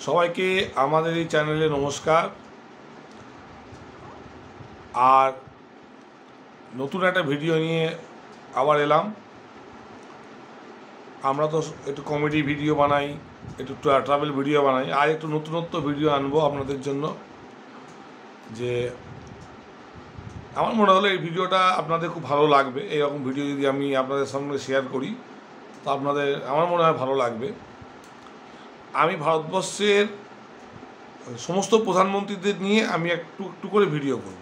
সবাইকে আমাদের এই চ্যানেলে নমস্কার। আর নতুন একটা ভিডিও নিয়ে আবার এলাম। আমরা তো একটু কমেডি ভিডিও বানাই, একটু ট্রাভেল ভিডিও বানাই, আর একটু নতুনত্ব ভিডিও আনবো আপনাদের জন্য। যে আমার মনে হলো এই ভিডিওটা আপনাদের খুব ভালো লাগবে। এইরকম ভিডিও যদি আমি আপনাদের সঙ্গে শেয়ার করি তো আমার মনে হয় ভালো লাগবে। আমি ভারতবর্ষের সমস্ত প্রধানমন্ত্রীদের নিয়ে আমি একটু একটু করে ভিডিও করব।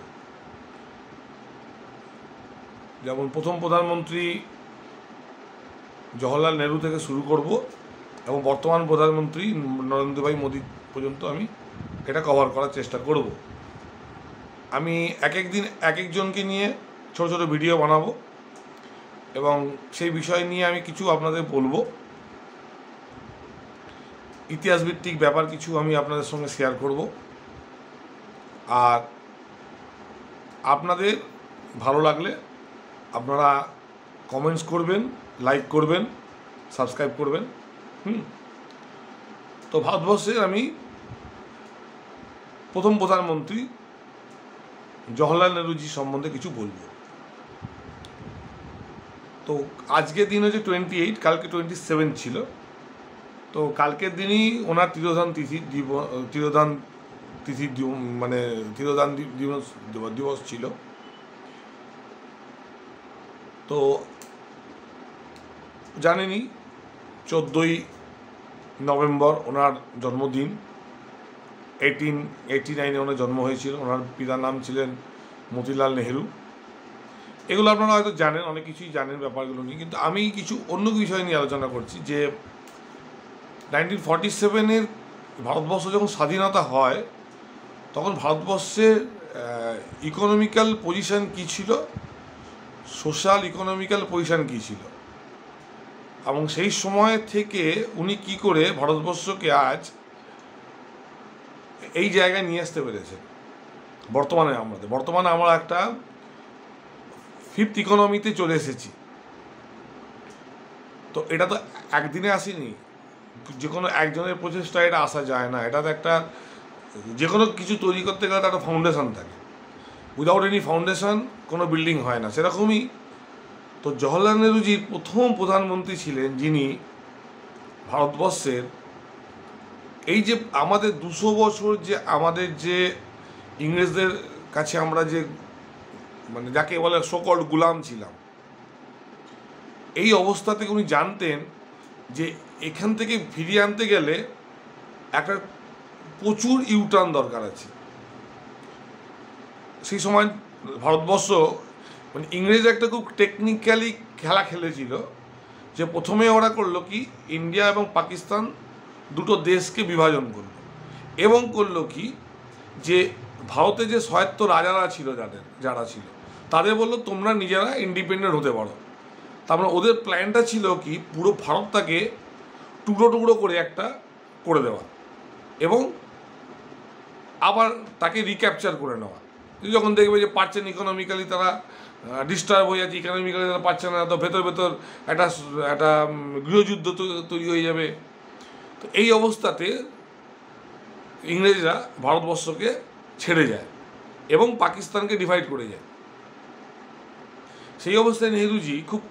যেমন প্রথম প্রধানমন্ত্রী জওহরলাল নেহরু থেকে শুরু করব এবং বর্তমান প্রধানমন্ত্রী নরেন্দ্র ভাই মোদী পর্যন্ত আমি এটা কভার করার চেষ্টা করব। আমি এক এক দিন এক একজনকে নিয়ে ছোট ছোট ভিডিও বানাবো এবং সেই বিষয় নিয়ে আমি কিছু আপনাদের বলবো। ইতিহাসভিত্তিক ব্যাপার কিছু আমি আপনাদের সঙ্গে শেয়ার করব। আর আপনাদের ভালো লাগলে আপনারা কমেন্টস করবেন, লাইক করবেন, সাবস্ক্রাইব করবেন। তো ভারতবর্ষের আমি প্রথম প্রধানমন্ত্রী জওহরলাল নেহরুজি সম্বন্ধে কিছু বলব। তো আজকের দিন হচ্ছে 28, কালকে 27 ছিল। তো কালকের দিনই ওনার তিরোধান দিবস ছিল। তো জানেনই 14ই নভেম্বর ওনার জন্মদিন। 1889 ওনার জন্ম হয়েছিল। ওনার পিতার নাম ছিলেন মতিলাল নেহেরু। এগুলো আপনারা হয়তো জানেন, অনেক কিছুই জানেন ব্যাপারগুলো নিয়ে, কিন্তু আমি কিছু অন্য বিষয় নিয়ে আলোচনা করছি। যে 1947-এর ভারতবর্ষ যখন স্বাধীনতা হয় তখন ভারতবর্ষের ইকোনমিক্যাল পজিশন কী ছিল, সোশ্যাল ইকোনমিক্যাল পজিশন কী ছিল, এবং সেই সময় থেকে উনি কি করে ভারতবর্ষকে আজ এই জায়গায় নিয়ে আসতে পেরেছেন। বর্তমানে আমরা একটা 5th ইকোনমিতে চলে এসেছি। তো এটা তো একদিনে আসেনি, যে কোনো একজনের প্রচেষ্টায় এটা আসা যায় না। এটা তো একটা, যে কোনো কিছু তৈরি করতে গেলে একটা ফাউন্ডেশন থাকে। উইদাউট এনি ফাউন্ডেশন কোনো বিল্ডিং হয় না। সেরকমই তো জওহরলাল নেহরুজি প্রথম প্রধানমন্ত্রী ছিলেন যিনি ভারতবর্ষের এই যে আমাদের 200 বছর যে আমাদের যে ইংরেজদের কাছে আমরা যে মানে যাকে বলে সকল গুলাম ছিলাম, এই অবস্থা থেকে উনি জানতেন যে এখান থেকে ফিরিয়ে আনতে গেলে একটা প্রচুর ইউটার্ন দরকার আছে। সেই সময় ভারতবর্ষ মানে ইংরেজ একটা খুব টেকনিক্যালি খেলা খেলেছিল। যে প্রথমে ওরা করলো কি, ইন্ডিয়া এবং পাকিস্তান দুটো দেশকে বিভাজন করলো, এবং করলো কি যে ভারতে যে স্বায়ত্ত রাজারা ছিল, যারা ছিল তাদের বললো তোমরা নিজেরা ইন্ডিপেন্ডেন্ট হতে পারো। তার মানে ওদের প্ল্যানটা ছিল কি, পুরো ভারতটাকে টুকরো টুকরো করে একটা করে দেওয়া এবং আবার তাকে রিক্যাপচার করে নেওয়া। যখন দেখবে যে পারছেন ইকোনমিক্যালি, তারা ডিস্টার্ব হয়ে যাচ্ছে, ইকোনমিক্যালি তারা পারছে না, তো ভেতর ভেতর একটা গৃহযুদ্ধ তৈরি হয়ে যাবে। তো এই অবস্থাতে ইংরেজরা ভারতবর্ষকে ছেড়ে যায় এবং পাকিস্তানকে ডিভাইড করে যায়। সেই অবস্থায় নেহরুজি খুব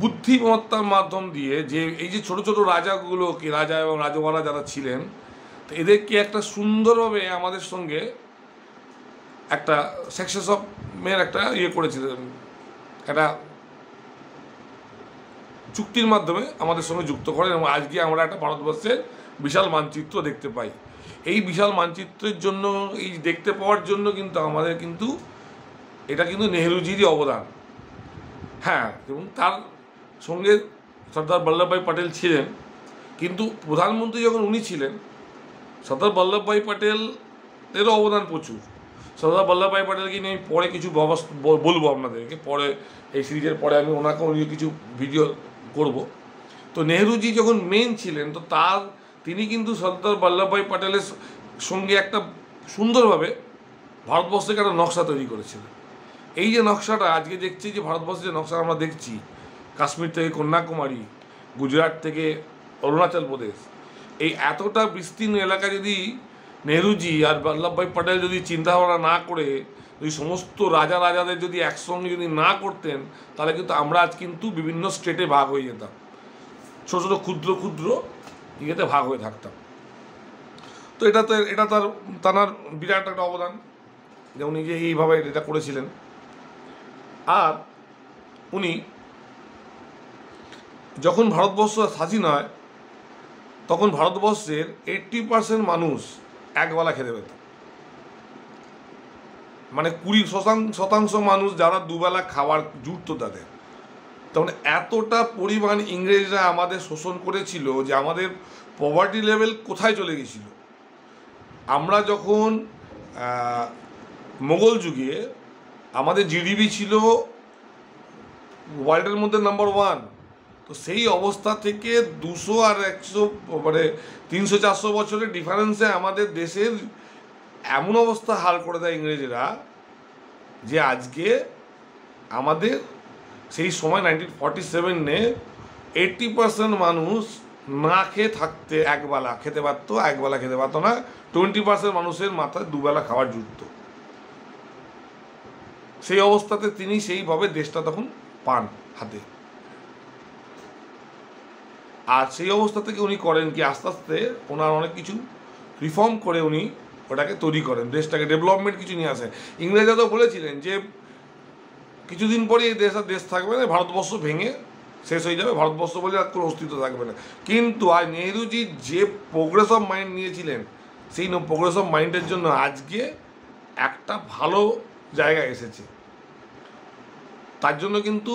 বুদ্ধিমত্তার মাধ্যম দিয়ে যে এই যে ছোট ছোট রাজাগুলোকে, রাজা এবং রাজওয়ালা যারা ছিলেন, তো এদেরকে একটা সুন্দরভাবে আমাদের সঙ্গে একটা সেক্সেসমের একটা করেছিলেন, একটা চুক্তির মাধ্যমে আমাদের সঙ্গে যুক্ত করেন। এবং আজকে আমরা একটা ভারতবর্ষের বিশাল মানচিত্র দেখতে পাই। এই বিশাল মানচিত্রের জন্য, এই দেখতে পাওয়ার জন্য কিন্তু আমাদের কিন্তু এটা কিন্তু নেহরুজিরই অবদান। হ্যাঁ, এবং তার সঙ্গে সর্দার বল্লভভাই প্যাটেল ছিলেন, কিন্তু প্রধানমন্ত্রী যখন উনি ছিলেন, সর্দার বল্লভভাই প্যাটেলেরও অবদান প্রচুর। সর্দার বল্লভভাই প্যাটেলকে নিয়ে আমি পরে কিছু বলবো আপনাদেরকে, পরে এই সিরিজের পরে আমি ওনাকেও নিয়ে কিছু ভিডিও করব। তো নেহরুজি যখন মেন ছিলেন, তো তিনি কিন্তু সর্দার বল্লভভাই প্যাটেলের সঙ্গে একটা সুন্দরভাবে ভারতবর্ষকে একটা নকশা তৈরি করেছিলেন। এই যে নকশাটা আজকে দেখছি, যে ভারতবর্ষের যে নকশা আমরা দেখছি, কাশ্মীর থেকে কন্যাকুমারী, গুজরাট থেকে অরুণাচল প্রদেশ, এই এতটা বিস্তীর্ণ এলাকা যদি নেহরুজি আর বল্লভভাই পটেল যদি চিন্তাভাবনা না করে যদি সমস্ত রাজাদের যদি একসঙ্গে যদি না করতেন, তাহলে কিন্তু আমরা আজ কিন্তু বিভিন্ন স্টেটে ভাগ হয়ে যেতাম, ছোটো ছোটো ক্ষুদ্র ক্ষুদ্র ইয়েতে ভাগ হয়ে থাকতাম। তো এটা তার বিরাট একটা অবদান, যে উনি যে এইভাবে এটা করেছিলেন। আর উনি যখন ভারতবর্ষ স্বাধীন হয়, তখন ভারতবর্ষের 80% মানুষ একবেলা খেতে পেত, মানে 20% মানুষ যারা দুবেলা খাবার জুটতো তাদের। তখন এতটা পরিমাণ ইংরেজরা আমাদের শোষণ করেছিল যে আমাদের পভার্টি লেভেল কোথায় চলে গেছিল। আমরা যখন মোগল যুগে আমাদের জিডিপি ছিল ওয়ার্ল্ডের মধ্যে নাম্বার 1, তো সেই অবস্থা থেকে 200 আর 100 মানে 300-400 বছরের ডিফারেন্সে আমাদের দেশের এমন অবস্থা হাল করে দেয় ইংরেজরা, যে আজকে আমাদের সেই সময় 1947-এ 80% মানুষ না খেয়ে থাকতে একবেলা খেতে পারতো, একবেলা খেতে পারতো না। 20% মানুষের মাথায় দুবেলা খাবার জুটত। সেই অবস্থাতে তিনি সেইভাবে দেশটা তখন পান হাতে। আর সেই অবস্থা থেকে উনি করেন কি, আস্তে আস্তে ওনার অনেক কিছু রিফর্ম করে উনি ওটাকে তৈরি করেন, দেশটাকে ডেভেলপমেন্ট কিছু নিয়ে আসেন। ইংরেজরা তো বলেছিলেন যে কিছুদিন পরে এই দেশ থাকবে না, ভারতবর্ষ ভেঙে শেষ হয়ে যাবে, ভারতবর্ষ বলে আর কোনো অস্তিত্ব থাকবে না। কিন্তু আজ নেহরুজি যে প্রোগ্রেস অফ মাইন্ড নিয়েছিলেন, সেই প্রোগ্রেস অফ মাইন্ডের জন্য আজকে একটা ভালো জায়গায় এসেছে। তার জন্য কিন্তু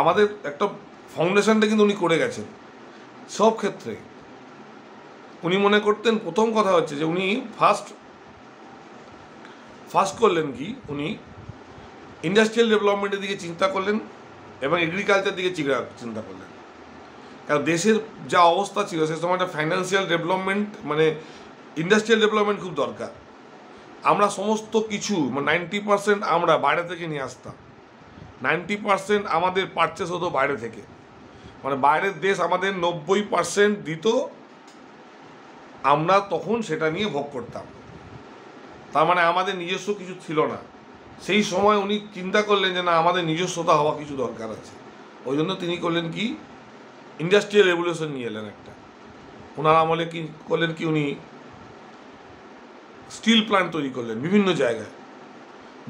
আমাদের একটা ফাউন্ডেশনটা কিন্তু উনি করে গেছেন সব ক্ষেত্রে। উনি মনে করতেন, প্রথম কথা হচ্ছে যে উনি ফার্স্ট করলেন কি, উনি ইন্ডাস্ট্রিয়াল ডেভেলপমেন্টের দিকে চিন্তা করলেন এবং এগ্রিকালচার দিকে চিন্তা করলেন। কারণ দেশের যা অবস্থা ছিল সে সময়টা ফাইন্যান্সিয়াল ডেভেলপমেন্ট মানে ইন্ডাস্ট্রিয়াল ডেভেলপমেন্ট খুব দরকার। আমরা সমস্ত কিছু 90% আমরা বাইরে থেকে নিয়ে আসতাম, 90% আমাদের পারচেস হতো বাইরে থেকে, মানে বাইরের দেশ আমাদের 90% দিত, আমরা তখন সেটা নিয়ে ভোগ করতাম। তার মানে আমাদের নিজস্ব কিছু ছিল না। সেই সময় উনি চিন্তা করলেন যে না, আমাদের নিজস্বতা হওয়া কিছু দরকার আছে। ওই জন্য তিনি করলেন কি, ইন্ডাস্ট্রিয়াল রেভলিউশন নিয়ে এলেন একটা। ওনার আমলে কি করলেন কি, উনি স্টিল প্ল্যান্ট তৈরি করলেন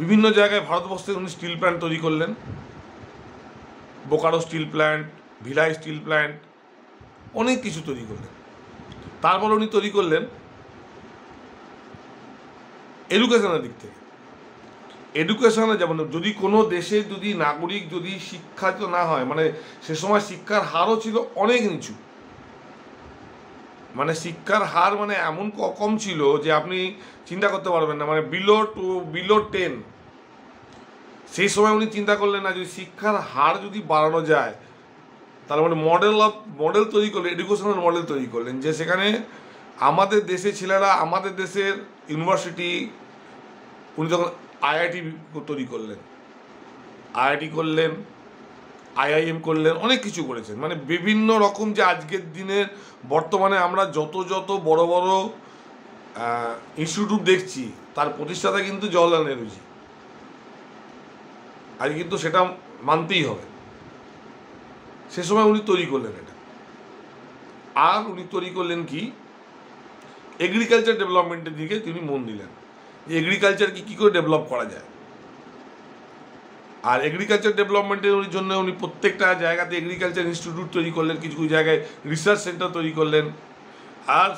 বিভিন্ন জায়গায় ভারতবর্ষে। উনি স্টিল প্ল্যান্ট তৈরি করলেন, Bokaro steel plant, villi steel plant, অনেক কিছু তৈরি করলেন। তারপর উনি তৈরি করলেন এডুকেশনের দিক থেকে। এডুকেশনে যেমন যদি কোনো দেশে যদি নাগরিক যদি শিক্ষিত না হয়, মানে সে সময় শিক্ষার হারও ছিল অনেক নিচু, মানে শিক্ষার হার মানে এমন কম ছিল যে আপনি চিন্তা করতে পারবেন না, মানে বিলো 10। সেই সময় উনি চিন্তা করলেন না, যদি শিক্ষার হার যদি বাড়ানো যায়, তাহলে মানে মডেল তৈরি করলেন, এডুকেশনাল মডেল তৈরি করলেন, যে সেখানে আমাদের দেশে ছেলেরা, আমাদের দেশের ইউনিভার্সিটি, উনি তখন আইআইটি তৈরি করলেন, আইআইটি করলেন, আইআইএম করলেন, অনেক কিছু করেছেন। মানে বিভিন্ন রকম যে আজকের দিনের বর্তমানে আমরা যত বড় বড় ইনস্টিটিউট দেখছি, তার প্রতিষ্ঠাতা কিন্তু জওহরলাল নেহরুজি। আজ কিন্তু সেটা মানতেই হবে। সে সময় উনি তৈরি করলেন এটা। আর উনি তৈরি করলেন কি, এগ্রিকালচার ডেভেলপমেন্টের দিকে তিনি মন দিলেন, যে এগ্রিকালচারকে কী করে ডেভেলপ করা যায়। আর এগ্রিকালচার ডেভেলপমেন্টের জন্য উনি প্রত্যেকটা জায়গাতে এগ্রিকালচার ইনস্টিটিউট তৈরি করলেন, কিছু কিছু জায়গায় রিসার্চ সেন্টার তৈরি করলেন। আর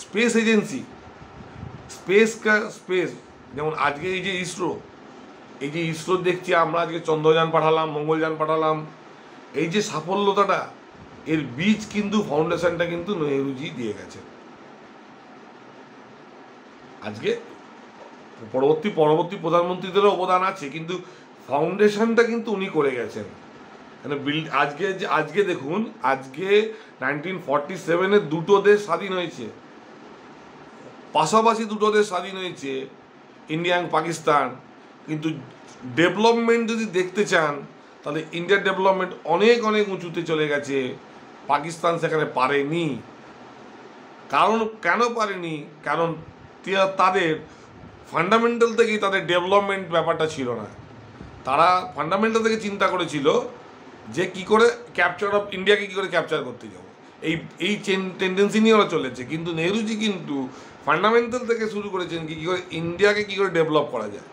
স্পেস এজেন্সি, স্পেস যেমন আজকে এই যে ইসরো দেখছি আমরা, আজকে চন্দ্রযান পাঠালাম, মঙ্গলযান পাঠালাম, এই যে সাফল্যতাটা, এর বীজ কিন্তু ফাউন্ডেশনটা কিন্তু নেহরুজি দিয়ে গেছে। আজকে পরবর্তী প্রধানমন্ত্রীদেরও অবদান আছে, কিন্তু ফাউন্ডেশনটা কিন্তু উনি করে গেছেন। মানে আজকে দেখুন, আজকে 1947-এ দুটো দেশ স্বাধীন হয়েছে, পাশাপাশি দুটো দেশ স্বাধীন হয়েছে, ইন্ডিয়া এবং পাকিস্তান। কিন্তু ডেভেলপমেন্ট যদি দেখতে চান, তাহলে ইন্ডিয়ার ডেভেলপমেন্ট অনেক উঁচুতে চলে গেছে, পাকিস্তান সেখানে পারেনি। কারণ কেন পারেনি? কারণ তাদের ফান্ডামেন্টাল থেকেই তাদের ডেভেলপমেন্ট ব্যাপারটা ছিল না। তারা ফান্ডামেন্টাল থেকে চিন্তা করেছিল যে কি করে ক্যাপচার অফ ইন্ডিয়াকে কী করে ক্যাপচার করতে যাবো, এই টেন্ডেন্সি নিয়ে ওরা চলেছে। কিন্তু নেহরুজি কিন্তু ফান্ডামেন্টাল থেকে শুরু করেছেন কী করে ইন্ডিয়াকে কী করে ডেভেলপ করা যায়।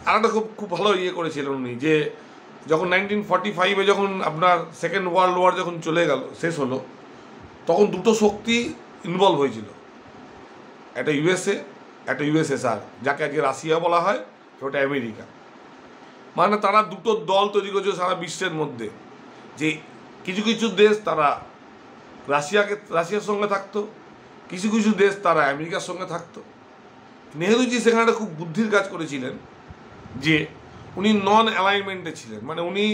আর একটা খুব ভালো করেছিলেন উনি, যে যখন 1945-এ যখন আপনার সেকেন্ড ওয়ার্ল্ড ওয়ার যখন চলে গেল, শেষ হলো, তখন দুটো শক্তি ইনভলভ হয়েছিল, একটা ইউএসএ, একটা ইউএসএসআর, যাকে আজকে রাশিয়া বলা হয়, ওটা আমেরিকা। মানে তারা দুটো দল তৈরি করেছিল সারা বিশ্বের মধ্যে, যে কিছু কিছু দেশ তারা রাশিয়ার সঙ্গে থাকতো, কিছু কিছু দেশ তারা আমেরিকার সঙ্গে থাকতো। নেহরুজি সেখানে খুব বুদ্ধির কাজ করেছিলেন, যে উনি নন অ্যালাইনমেন্টে ছিলেন। মানে উনি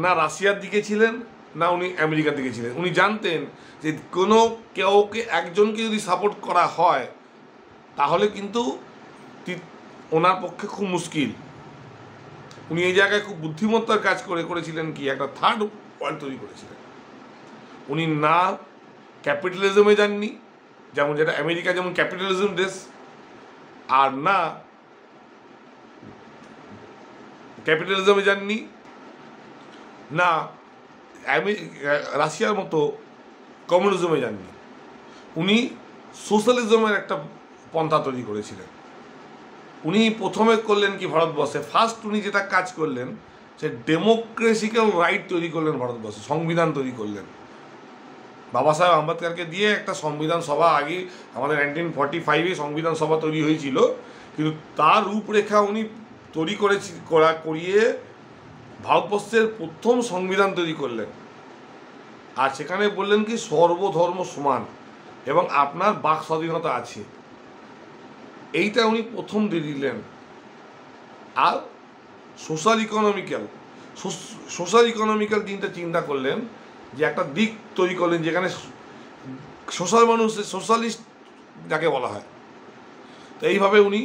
না রাশিয়ার দিকে ছিলেন, না উনি আমেরিকার দিকে ছিলেন। উনি জানতেন যে কেউকে একজনকে যদি সাপোর্ট করা হয় তাহলে কিন্তু ওনার পক্ষে খুব মুশকিল। উনি এই জায়গায় খুব বুদ্ধিমত্তার কাজ করেছিলেন, কি একটা থার্ড ওয়ার্ল্ড তৈরি করেছিলেন। উনি না ক্যাপিটালিজমে যাননি, যেমন যেটা আমেরিকা যেমন ক্যাপিটালিজম দেশ, আর না ক্যাপিটালিজমে যাননি, না রাশিয়ার মতো কমিউনিজমে যাননি। উনি সোশ্যালিজমের একটা পন্থা তৈরি করেছিলেন। উনি প্রথমে করলেন কি ভারতবর্ষে, ফার্স্ট উনি যেটা কাজ করলেন, সে ডেমোক্রেসিক্যাল রাইট তৈরি করলেন ভারতবর্ষে, সংবিধান তৈরি করলেন। বাবা সাহেব আম্বেদকরকে দিয়ে একটা সংবিধান সভা, আগে আমাদের 1945-এ সংবিধান সভা তৈরি হয়েছিল, কিন্তু তার রূপরেখা উনি তৈরি করিয়ে ভারতবর্ষের প্রথম সংবিধান তৈরি করলেন। আর সেখানে বললেন কি সর্বধর্ম সমান এবং আপনার বাক স্বাধীনতা আছে, এইটা উনি প্রথম দিয়ে দিলেন। আর সোশ্যাল ইকোনমিক্যাল দিনটা চিন্তা করলেন, যে একটা দিক তৈরি করলেন যেখানে সোশ্যালিস্ট যাকে বলা হয়। তো এইভাবে উনি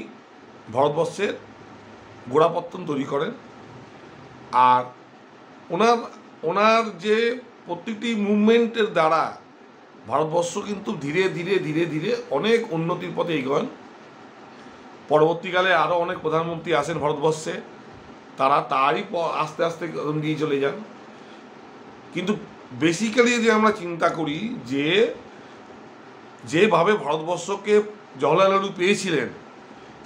ভারতবর্ষের গোড়াপত্তন তৈরি করেন। আর ওনার যে প্রতিটি মুভমেন্টের দ্বারা ভারতবর্ষ কিন্তু ধীরে ধীরে ধীরে ধীরে অনেক উন্নতির পথে এগোন। পরবর্তীকালে আরও অনেক প্রধানমন্ত্রী আসেন ভারতবর্ষে, তারা তারই আস্তে আস্তে দিয়ে চলে যান। কিন্তু বেসিক্যালি যদি আমরা চিন্তা করি, যেভাবে ভারতবর্ষকে জওহরলাল নেহরু পেয়েছিলেন,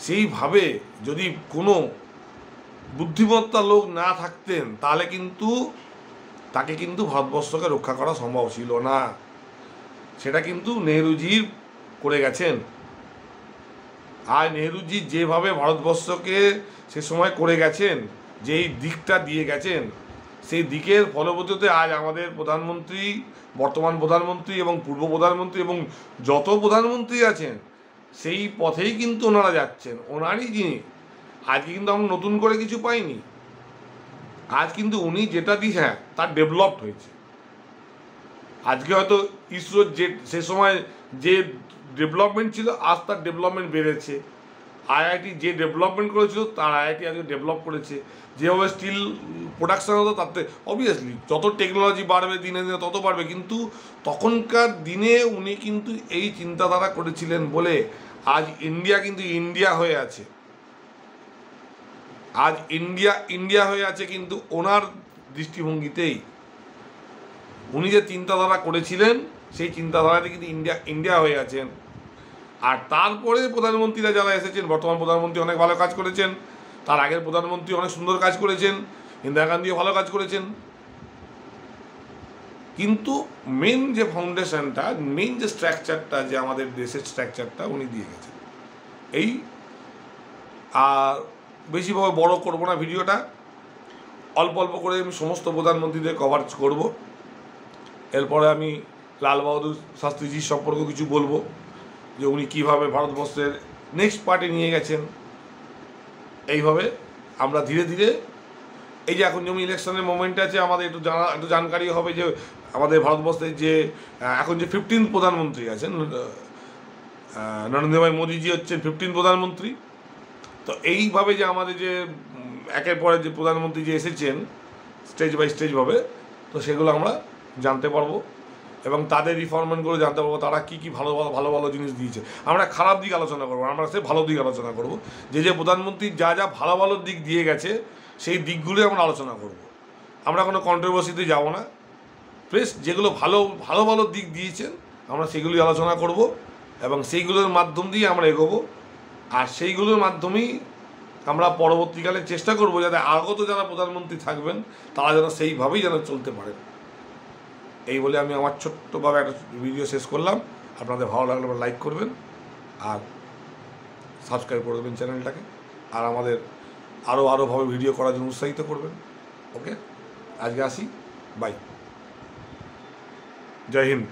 সেইভাবে যদি কোনো বুদ্ধিমত্তা লোক না থাকতেন তাহলে কিন্তু তাকে কিন্তু ভারতবর্ষকে রক্ষা করা সম্ভব ছিল না। সেটা কিন্তু নেহরুজি করে গেছেন। আর নেহরুজি যেভাবে ভারতবর্ষকে সে সময় করে গেছেন, যেই দিকটা দিয়ে গেছেন, সেই দিকের ফলবতিতে আজ আমাদের প্রধানমন্ত্রী, বর্তমান প্রধানমন্ত্রী এবং পূর্ব প্রধানমন্ত্রী এবং যত প্রধানমন্ত্রী আছেন, সেই পথেই কিন্তু ওনারা যাচ্ছেন। ওনারই যিনি, আজকে কিন্তু আমরা নতুন করে কিছু পাইনি। আজ কিন্তু উনি যেটা দিয়ে, হ্যাঁ, তার ডেভেলপড হয়েছে। আজকে হয়তো ইসরোর সে সময় যে ডেভেলপমেন্ট ছিল, আজ তার ডেভেলপমেন্ট বেড়েছে। আইআইটি যে ডেভেলপমেন্ট করেছিল, তার আইআইটি আজকে ডেভেলপ করেছে। যেভাবে স্টিল প্রোডাকশান হতো, তাতে অবভিয়াসলি যত টেকনোলজি বাড়বে দিনে দিনে তত বাড়বে, কিন্তু তখনকার দিনে উনি কিন্তু এই চিন্তাধারা করেছিলেন বলে আজ ইন্ডিয়া কিন্তু ইন্ডিয়া হয়ে আছে। আজ ইন্ডিয়া হয়ে আছে কিন্তু ওনার দৃষ্টিভঙ্গিতেই। উনি যে চিন্তাধারা করেছিলেন, সেই চিন্তাধারাতে কিন্তু ইন্ডিয়া হয়ে আছেন। আর তারপরে প্রধানমন্ত্রীরা যারা এসেছেন, বর্তমান প্রধানমন্ত্রী অনেক ভালো কাজ করেছেন, তার আগের প্রধানমন্ত্রী অনেক সুন্দর কাজ করেছেন, ইন্দিরা গান্ধীও ভালো কাজ করেছেন। কিন্তু মেন যে ফাউন্ডেশনটা, মেন যে স্ট্রাকচারটা, যে আমাদের দেশের স্ট্রাকচারটা উনি দিয়ে গেছেন। এই আর বেশিভাবে বড় করব না ভিডিওটা, অল্প অল্প করে আমি সমস্ত প্রধানমন্ত্রীদের কভারেজ করব। এরপরে আমি লাল বাহাদুর শাস্ত্রীজির সম্পর্কে কিছু বলবো, যে উনি কীভাবে ভারতবর্ষের নেক্সট পার্টে নিয়ে গেছেন। এইভাবে আমরা ধীরে ধীরে, এই যে এখন যেমন ইলেকশনের মোমেন্টে আছে, আমাদের একটু জানকারি হবে যে আমাদের ভারতবর্ষের যে এখন যে 15th প্রধানমন্ত্রী আছেন, নরেন্দ্র ভাই মোদীজি হচ্ছেন 15th প্রধানমন্ত্রী। তো এইভাবে যে আমাদের যে একের পরে যে প্রধানমন্ত্রী যে এসেছেন স্টেজ বাই স্টেজভাবে, তো সেগুলো আমরা জানতে পারবো এবং তাদের রিফর্মেন্টগুলো জানতে পারবো, তারা কী কী ভালো ভালো ভালো ভালো জিনিস দিয়েছে। আমরা খারাপ দিক আলোচনা করবো, আমরা সে ভালো দিক আলোচনা করবো, যে যে প্রধানমন্ত্রী যা যা ভালো ভালো দিক দিয়ে গেছে সেই দিকগুলোই আমরা আলোচনা করব। আমরা কোনো কন্ট্রোভার্সিতে যাব না। প্লিজ যেগুলো ভালো ভালো ভালো দিক দিয়েছেন আমরা সেগুলি আলোচনা করব এবং সেইগুলোর মাধ্যম দিয়ে আমরা এগোবো। আর সেইগুলোর মাধ্যমেই আমরা পরবর্তীকালে চেষ্টা করব যাতে আগত যারা প্রধানমন্ত্রী থাকবেন তারা যেন সেইভাবেই যেন চলতে পারেন। এই বলে আমি আমার ছোট্টভাবে একটা ভিডিও শেষ করলাম। আপনাদের ভালো লাগলে লাইক করবেন আর সাবস্ক্রাইব করে দেবেন চ্যানেলটাকে, আর আমাদের আরোভাবে ভিডিও করার জন্য উৎসাহিত করবেন। ওকে, আজকে আসি, বাই, জয় হিন্দ।